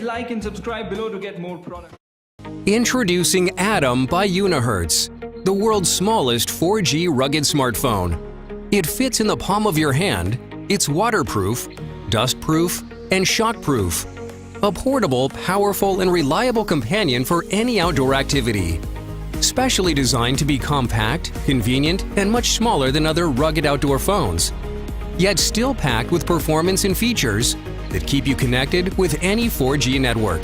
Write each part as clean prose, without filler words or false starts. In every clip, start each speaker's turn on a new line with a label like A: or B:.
A: Like and subscribe below to get more products.
B: Introducing Atom by Unihertz, the world's smallest 4G rugged smartphone. It fits in the palm of your hand, it's waterproof, dustproof, and shockproof. A portable, powerful, and reliable companion for any outdoor activity. Specially designed to be compact, convenient, and much smaller than other rugged outdoor phones, yet still packed with performance and features that keep you connected with any 4G network.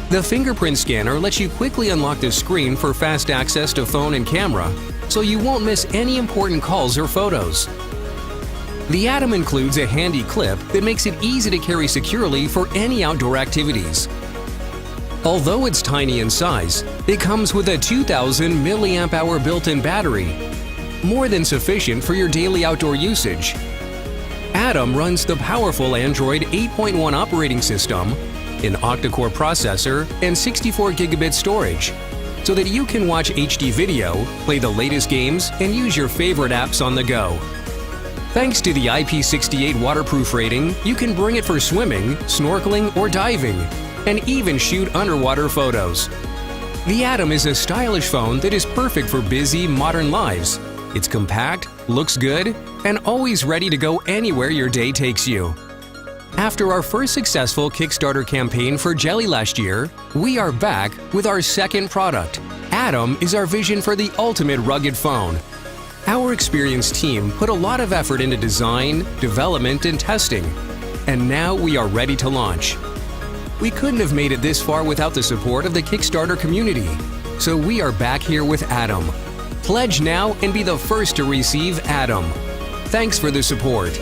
B: The fingerprint scanner lets you quickly unlock the screen for fast access to phone and camera, so you won't miss any important calls or photos. The Atom includes a handy clip that makes it easy to carry securely for any outdoor activities. Although it's tiny in size, it comes with a 2000 mAh built-in battery, more than sufficient for your daily outdoor usage. Atom runs the powerful Android 8.1 operating system, an octa-core processor, and 64 gigabit storage, so that you can watch HD video, play the latest games, and use your favorite apps on the go. Thanks to the IP68 waterproof rating, you can bring it for swimming, snorkeling, or diving, and even shoot underwater photos. The Atom is a stylish phone that is perfect for busy, modern lives. It's compact, looks good, and always ready to go anywhere your day takes you. After our first successful Kickstarter campaign for Jelly last year, we are back with our second product. Atom is our vision for the ultimate rugged phone. Our experienced team put a lot of effort into design, development, and testing, and now we are ready to launch. We couldn't have made it this far without the support of the Kickstarter community, so we are back here with Atom. Pledge now and be the first to receive Atom. Thanks for the support.